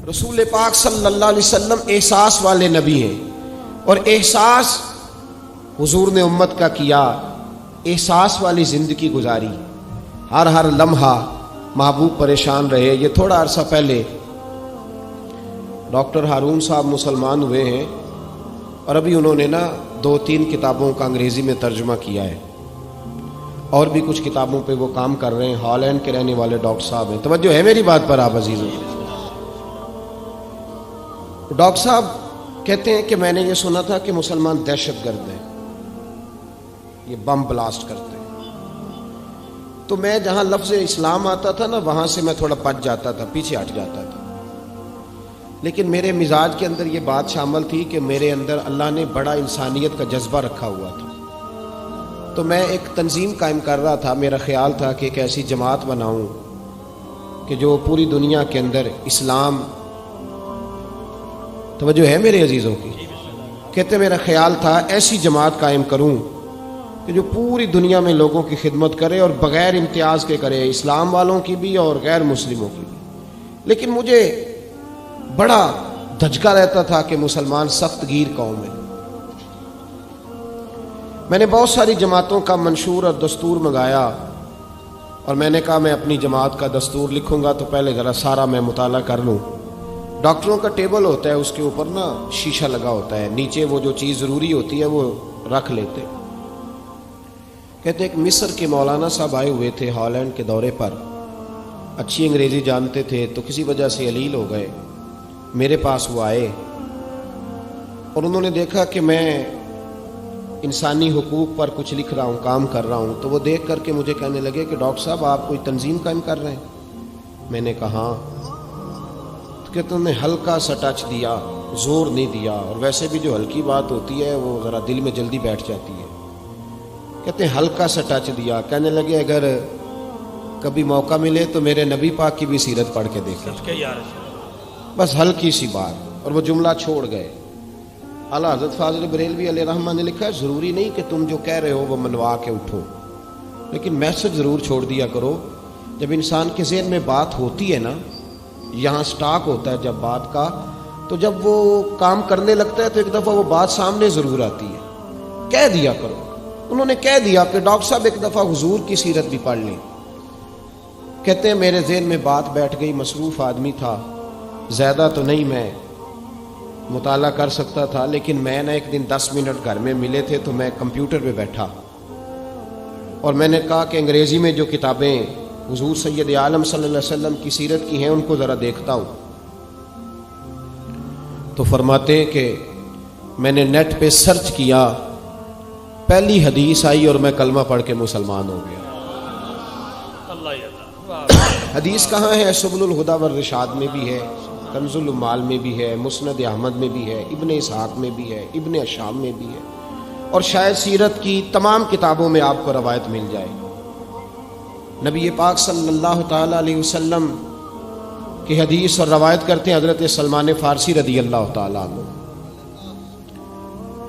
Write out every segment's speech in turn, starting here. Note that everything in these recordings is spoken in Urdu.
رسول پاک صلی اللہ علیہ وسلم احساس والے نبی ہیں، اور احساس حضور نے امت کا کیا، احساس والی زندگی گزاری، ہر لمحہ محبوب پریشان رہے۔ یہ تھوڑا عرصہ پہلے ڈاکٹر ہارون صاحب مسلمان ہوئے ہیں، اور ابھی انہوں نے 2-3 کتابوں کا انگریزی میں ترجمہ کیا ہے، اور بھی کچھ کتابوں پہ وہ کام کر رہے ہیں۔ ہالینڈ کے رہنے والے ڈاکٹر صاحب ہیں۔ توجہ ہے میری بات پر آپ عزیزوں؟ ڈاکٹر صاحب کہتے ہیں کہ میں نے یہ سنا تھا کہ مسلمان دہشت گرد ہیں، یہ بم بلاسٹ کرتے ہیں۔ تو میں جہاں لفظ اسلام آتا تھا وہاں سے میں تھوڑا بچ جاتا تھا، پیچھے ہٹ جاتا تھا، لیکن میرے مزاج کے اندر یہ بات شامل تھی کہ میرے اندر اللہ نے بڑا انسانیت کا جذبہ رکھا ہوا تھا۔ تو میں ایک تنظیم قائم کر رہا تھا، میرا خیال تھا کہ ایک ایسی جماعت بناؤں کہ جو پوری دنیا کے اندر اسلام، توجہ ہے میرے عزیزوں کی؟ کہتے میرا خیال تھا ایسی جماعت قائم کروں کہ جو پوری دنیا میں لوگوں کی خدمت کرے، اور بغیر امتیاز کے کرے، اسلام والوں کی بھی اور غیر مسلموں کی بھی۔ لیکن مجھے بڑا دھچکا رہتا تھا کہ مسلمان سخت گیر قوم ہے۔ میں نے بہت ساری جماعتوں کا منشور اور دستور منگایا، اور میں نے کہا میں اپنی جماعت کا دستور لکھوں گا تو پہلے ذرا سارا میں مطالعہ کر لوں۔ ڈاکٹروں کا ٹیبل ہوتا ہے، اس کے اوپر شیشہ لگا ہوتا ہے، نیچے وہ جو چیز ضروری ہوتی ہے وہ رکھ لیتے۔ کہتے ایک مصر کے مولانا صاحب آئے ہوئے تھے ہالینڈ کے دورے پر، اچھی انگریزی جانتے تھے، تو کسی وجہ سے علیل ہو گئے۔ میرے پاس وہ آئے، اور انہوں نے دیکھا کہ میں انسانی حقوق پر کچھ لکھ رہا ہوں، کام کر رہا ہوں، تو وہ دیکھ کر کے مجھے کہنے لگے کہ ڈاکٹر صاحب آپ کوئی تنظیم قائم کر رہے ہیں؟ میں نے کہا ہاں۔ تو کہتے انہوں نے ہلکا سا ٹچ دیا، زور نہیں دیا، اور ویسے بھی جو ہلکی بات ہوتی ہے وہ ذرا دل میں جلدی بیٹھ جاتی ہے۔ کہتے ہیں ہلکا سا ٹچ دیا، کہنے لگے اگر کبھی موقع ملے تو میرے نبی پاک کی بھی سیرت پڑھ کے دیکھیں، بس ہلکی سی بات، اور وہ جملہ چھوڑ گئے۔ اعلیٰ حضرت فاضل بریلوی علیہ رحمہ نے لکھا ہے ضروری نہیں کہ تم جو کہہ رہے ہو وہ منوا کے اٹھو، لیکن میسج ضرور چھوڑ دیا کرو۔ جب انسان کے ذہن میں بات ہوتی ہے یہاں سٹاک ہوتا ہے جب بات کا، تو جب وہ کام کرنے لگتا ہے تو ایک دفعہ وہ بات سامنے ضرور آتی ہے۔ کہہ دیا کرو۔ انہوں نے کہہ دیا کہ ڈاکٹر صاحب ایک دفعہ حضور کی سیرت بھی پڑھ لیں۔ کہتے ہیں میرے ذہن میں بات بیٹھ گئی، مصروف آدمی تھا، زیادہ تو نہیں میں مطالعہ کر سکتا تھا، لیکن میں ایک دن 10 منٹ گھر میں ملے تھے تو میں کمپیوٹر پہ بیٹھا، اور میں نے کہا کہ انگریزی میں جو کتابیں حضور سید عالم صلی اللہ علیہ وسلم کی سیرت کی ہیں ان کو ذرا دیکھتا ہوں۔ تو فرماتے ہیں کہ میں نے نیٹ پہ سرچ کیا، پہلی حدیث آئی اور میں کلمہ پڑھ کے مسلمان ہو گیا۔ حدیث کہاں ہے؟ سبل الہدی والرشاد میں بھی ہے، کنز المال میں بھی ہے، مسند احمد میں بھی ہے، ابن اسحاق میں بھی ہے، ابن اشام میں بھی ہے، اور شاید سیرت کی تمام کتابوں میں آپ کو روایت مل جائے۔ نبی پاک صلی اللہ تعالی علیہ وسلم کی حدیث اور روایت کرتے ہیں حضرت سلمان فارسی رضی اللہ تعالیٰ عنہ،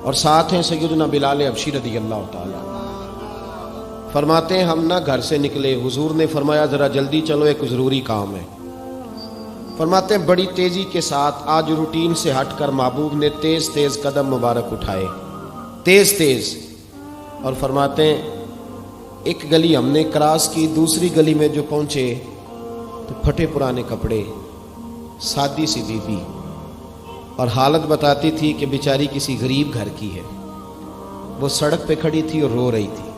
اور ساتھ ہیں سیدنا بلال حبشی رضی اللہ تعالیٰ عنہ۔ فرماتے ہیں ہم گھر سے نکلے، حضور نے فرمایا ذرا جلدی چلو ایک ضروری کام ہے۔ فرماتے ہیں بڑی تیزی کے ساتھ آج روٹین سے ہٹ کر محبوب نے تیز تیز قدم مبارک اٹھائے، تیز تیز، اور فرماتے ہیں ایک گلی ہم نے کراس کی، دوسری گلی میں جو پہنچے تو پھٹے پرانے کپڑے، سادی سی بیوی، اور حالت بتاتی تھی کہ بیچاری کسی غریب گھر کی ہے۔ وہ سڑک پہ کھڑی تھی اور رو رہی تھی۔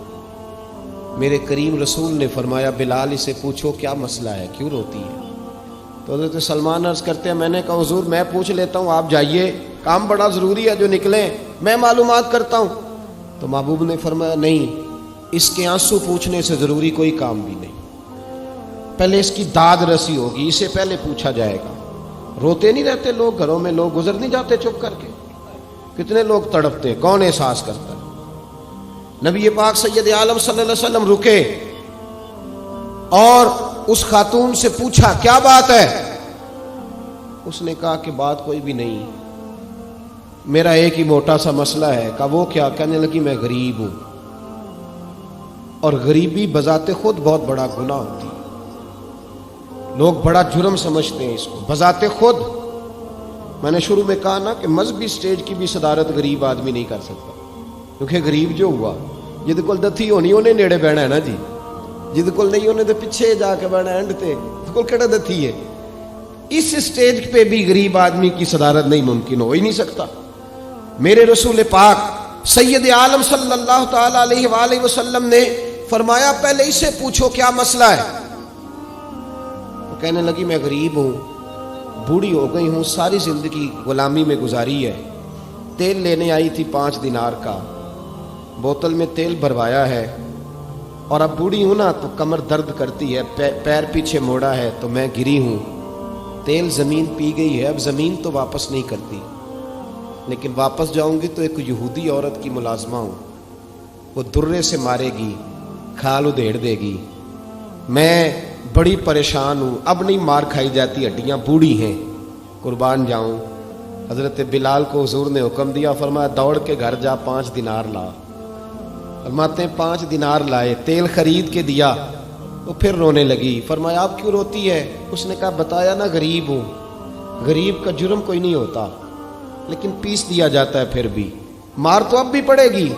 میرے کریم رسول نے فرمایا بلال اسے پوچھو کیا مسئلہ ہے، کیوں روتی ہے؟ تو حضرت سلمان عرض کرتے ہیں میں نے کہا حضور میں پوچھ لیتا ہوں، آپ جائیے، کام بڑا ضروری ہے جو نکلیں، میں معلومات کرتا ہوں۔ تو محبوب نے فرمایا نہیں، اس کے آنسو پوچھنے سے ضروری کوئی کام بھی نہیں، پہلے اس کی داد رسی ہوگی، اسے پہلے پوچھا جائے گا۔ روتے نہیں رہتے لوگ گھروں میں، لوگ گزر نہیں جاتے چپ کر کے؟ کتنے لوگ تڑپتے، کون احساس کرتا ہے؟ نبی پاک سید عالم صلی اللہ علیہ وسلم رکے اور اس خاتون سے پوچھا کیا بات ہے؟ اس نے کہا کہ بات کوئی بھی نہیں، میرا ایک ہی موٹا سا مسئلہ ہے۔ کہا وہ کیا؟ کہنے لگی میں غریب ہوں، اور غریبی بذات خود بہت بڑا گناہ ہوتی ہے، لوگ بڑا جرم سمجھتے ہیں اس کو، بذات خود میں نے شروع میں کہا نا کہ مذہبی سٹیج کی بھی صدارت غریب آدمی نہیں کر سکتا، کیونکہ غریب جو ہوا جہد کول دتھی ہونی انہیں نیڑے بہنا ہے نا جی، جہد کول نہیں انہیں تو پیچھے جا کے بہنا اینڈ تے کول کہڑا دتھی ہے۔ اس سٹیج پہ بھی غریب آدمی کی صدارت نہیں ممکن ہو ہی نہیں سکتا۔ میرے رسول پاک سید عالم صلی اللہ تعالی علیہ وآلہ وسلم نے فرمایا پہلے اسے پوچھو کیا مسئلہ ہے۔ تو کہنے لگی میں غریب ہوں، بوڑھی ہو گئی ہوں، ساری زندگی غلامی میں گزاری ہے، تیل لینے آئی تھی 5 دینار کا، بوتل میں تیل بھروایا ہے، اور اب بوڑھی ہوں نا تو کمر درد کرتی ہے، پیر پیچھے موڑا ہے تو میں گری ہوں، تیل زمین پی گئی ہے، اب زمین تو واپس نہیں کرتی، لیکن واپس جاؤں گی تو ایک یہودی عورت کی ملازمہ ہوں، وہ درے سے مارے گی، کھال ادھیڑ دے گی، میں بڑی پریشان ہوں، اب نہیں مار کھائی جاتی، ہڈیاں بوڑھی ہیں، قربان جاؤں۔ حضرت بلال کو حضور نے حکم دیا، فرمایا دوڑ کے گھر جا 5 دینار لا۔ فرماتے ہیں 5 دینار لائے، تیل خرید کے دیا، وہ پھر رونے لگی۔ فرمایا آپ کیوں روتی ہے؟ اس نے کہا بتایا نا غریب ہوں، غریب کا جرم کوئی نہیں ہوتا، لیکن پیس دیا جاتا ہے، پھر بھی مار تو اب بھی پڑے گی،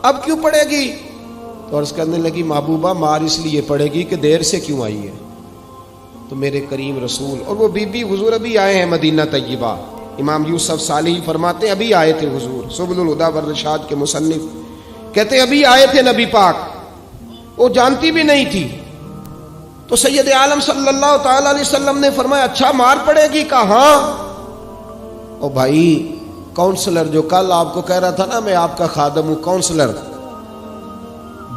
اب کیوں پڑے گی؟ تو عرض کرنے لگی محبوبہ مار اس لیے پڑے گی کہ دیر سے کیوں آئی ہے۔ تو میرے کریم رسول اور وہ بی بی حضور ابھی آئے ہیں مدینہ طیبہ، امام یوسف صالحی فرماتے ہیں ابھی آئے تھے حضور، سبل الہدی والرشاد کے مصنف کہتے ہیں ابھی آئے تھے نبی پاک، وہ جانتی بھی نہیں تھی۔ تو سید عالم صلی اللہ تعالی علیہ وسلم نے فرمایا اچھا مار پڑے گی؟ کہا ہاں۔ او بھائی کونسلر جو کل آپ کو کہہ رہا تھا نا میں آپ کا خادم ہوں، کونسلر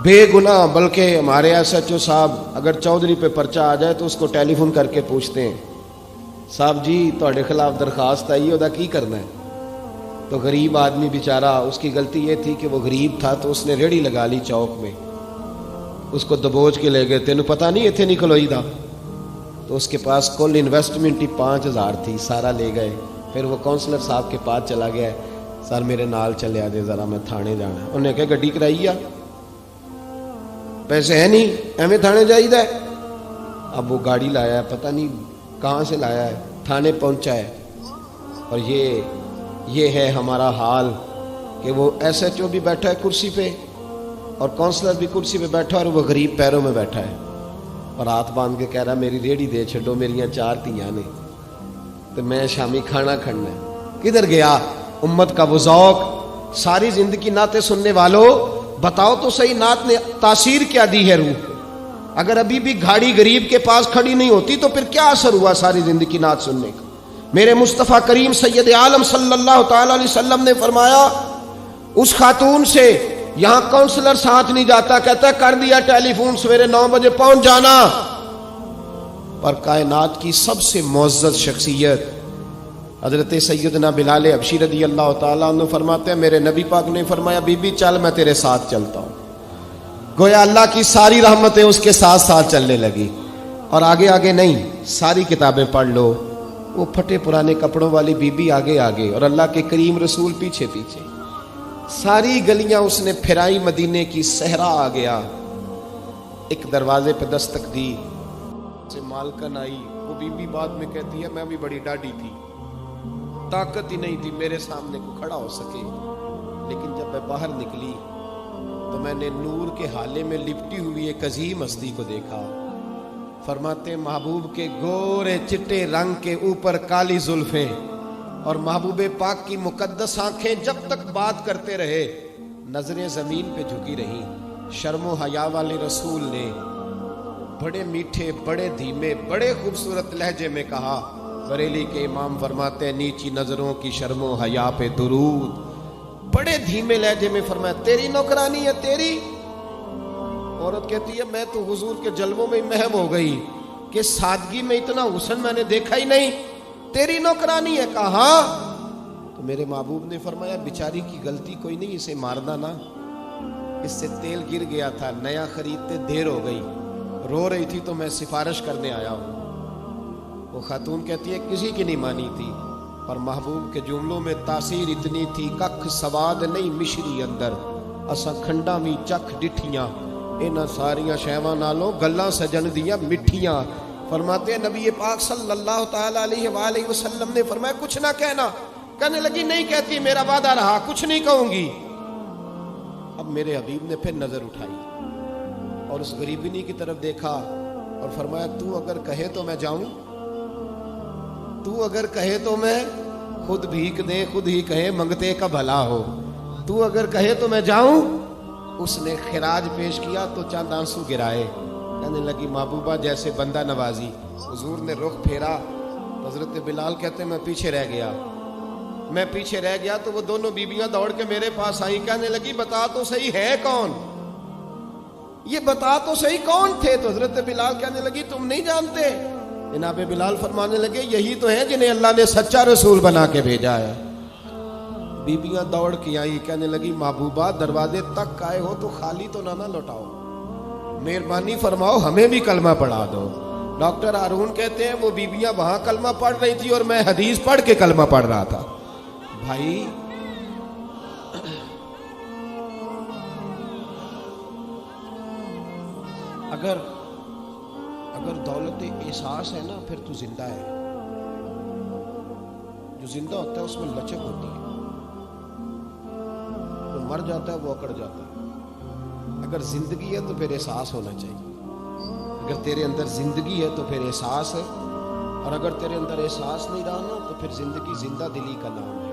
بے گناہ، بلکہ ہمارے ایس ایچ او صاحب اگر چودھری پہ پرچہ آ جائے تو اس کو ٹیلی فون کر کے پوچھتے ہیں صاحب جی تہاڈے خلاف درخواست آئی ہے، ادا کی کرنا ہے؟ تو غریب آدمی بیچارہ، اس کی غلطی یہ تھی کہ وہ غریب تھا تو اس نے ریڑھی لگا لی چوک میں، اس کو دبوچ کے لے گئے، تینوں پتہ نہیں اتنے نہیں کھلوئی دا، تو اس کے پاس کل انویسٹمنٹ ہی 5000 تھی، سارا لے گئے۔ پھر وہ کونسلر صاحب کے پاس چلا گیا، سر میرے نال چلے آجے ذرا میں تھانے جانا ہے۔ انہوں نے کہا گڈی کرائی آ، پیسے ہیں نہیں ایویں تھانے جائیدا ہے۔ اب وہ گاڑی لایا ہے، پتہ نہیں کہاں سے لایا ہے، تھانے پہنچا ہے، اور یہ ہے ہمارا حال کہ وہ ایس ایچ او بھی بیٹھا ہے کرسی پہ اور کونسلر بھی کرسی پہ بیٹھا ہے، اور وہ غریب پیروں میں بیٹھا ہے اور ہاتھ باندھ کے کہہ رہا میری ریڑھی دے چھڈو، میریاں 4 دھیاں نے تو میں شامی کھانا کھڑنا ہے۔ کدھر گیا امت کا وہ ذوق؟ ساری زندگی نعتیں سننے والوں بتاؤ تو صحیح نعت نے تاثیر کیا دی ہے روح؟ اگر ابھی بھی گھاڑی غریب کے پاس کھڑی نہیں ہوتی تو پھر کیا اثر ہوا ساری زندگی نعت سننے کا؟ میرے مصطفیٰ کریم سید عالم صلی اللہ تعالی علیہ وسلم نے فرمایا اس خاتون سے یہاں کونسلر ساتھ نہیں جاتا، کہتا ہے کر دیا ٹیلی فون، سویرے 9 بجے پہنچ جانا۔ پر کائنات کی سب سے معزز شخصیت حضرت سیدنا بلال حبشی رضی اللہ تعالیٰ عنہ فرماتے ہیں میرے نبی پاک نے فرمایا بی بی چل میں تیرے ساتھ چلتا ہوں، گویا اللہ کی ساری رحمتیں اس کے ساتھ ساتھ چلنے لگی۔ اور آگے آگے نہیں، ساری کتابیں پڑھ لو، وہ پھٹے پرانے کپڑوں والی بی بی آگے آگے اور اللہ کے کریم رسول پیچھے پیچھے، ساری گلیاں اس نے پھرائی، مدینے کی صحرا آ گیا۔ ایک دروازے پہ دستک دی، سے مالکن آئی، وہ بی بی بعد میں کہتی ہے میں بھی بڑی ڈاڈی تھی، طاقت ہی نہیں تھی میرے سامنے کو کھڑا ہو سکے، لیکن جب میں باہر نکلی تو میں نے نور کے حالے میں لپٹی ہوئی ایک عظیم ہستی کو دیکھا۔ فرماتے محبوب کے گورے چٹے رنگ کے اوپر کالی زلفیں اور محبوب پاک کی مقدس آنکھیں جب تک بات کرتے رہے نظریں زمین پہ جھکی رہی۔ شرم و حیا والے رسول نے بڑے میٹھے، بڑے دھیمے، بڑے خوبصورت لہجے میں کہا، بریلی کے امام فرماتے ہیں نیچی نظروں کی شرم و حیا پہ درود، بڑے دھیمے لہجے میں فرمایا تیری نوکرانی ہے تیری؟ عورت کہتی ہے میں تو حضور کے جلووں میں محو ہو گئی کہ سادگی میں اتنا حسن میں نے دیکھا ہی نہیں، تیری نوکرانی ہے؟ کہا تو میرے محبوب نے فرمایا بیچاری کی غلطی کوئی نہیں، اسے مارنا نا، اس سے تیل گر گیا تھا، نیا خریدتے دیر ہو گئی، رو رہی تھی تو میں سفارش کرنے آیا ہوں۔ وہ خاتون کہتی ہے کسی کی نہیں مانی تھی، پر محبوب کے جملوں میں تاثیر اتنی تھی، ککھ سواد نہیں مشری اندر، اساں کھنڈا بھی چکھ ڈٹھیاں، انہاں ساریاں شیواں نالوں گلاں سجن دیاں مٹھیاں۔ فرماتے ہیں نبی پاک صلی اللہ تعالی علیہ وآلہ وسلم نے فرمایا کچھ نہ کہنا. کہنے لگی نہیں کہتی، میرا وعدہ رہا، کچھ نہیں کہوں گی. اب میرے حبیب نے پھر نظر اٹھائی اور اس غریبنی کی طرف دیکھا اور فرمایا تو اگر کہے تو میں جاؤں، تو اگر کہے تو میں خود بھیک دے، خود ہی کہے منگتے کا بھلا ہو، تو اگر کہے تو میں جاؤں. اس نے خراج پیش کیا تو چند آنسو گرائے. کہنے لگی محبوبہ جیسے بندہ نوازی. حضور نے رخ پھیرا. حضرت بلال کہتے میں پیچھے رہ گیا تو وہ دونوں بیبیاں دوڑ کے میرے پاس آئی. کہنے لگی بتا تو صحیح ہے کون، یہ بتا تو صحیح کون تھے. تو حضرت بلال کہنے لگی تم نہیں جانتے. جناب بلال فرمانے لگے یہی تو ہیں جنہیں اللہ نے سچا رسول بنا کے بھیجا ہے. بیبیاں دوڑ کے آئی. کہنے لگی محبوبہ دروازے تک آئے ہو تو خالی تو نہ لوٹاؤ، مہربانی فرماؤ ہمیں بھی کلمہ پڑھا دو. ڈاکٹر ہارون کہتے ہیں وہ بیبیاں وہاں کلمہ پڑھ رہی تھی اور میں حدیث پڑھ کے کلمہ پڑھ رہا تھا. بھائی اگر دولت احساس ہے نا پھر تو زندہ ہے. جو زندہ ہوتا ہے اس میں لچک ہوتی ہے، جو مر جاتا ہے وہ اکڑ جاتا ہے. اگر زندگی ہے تو پھر احساس ہونا چاہیے. اگر تیرے اندر زندگی ہے تو پھر احساس ہے، اور اگر تیرے اندر احساس نہیں رہا نا تو پھر زندگی زندہ دلی کا نام ہے.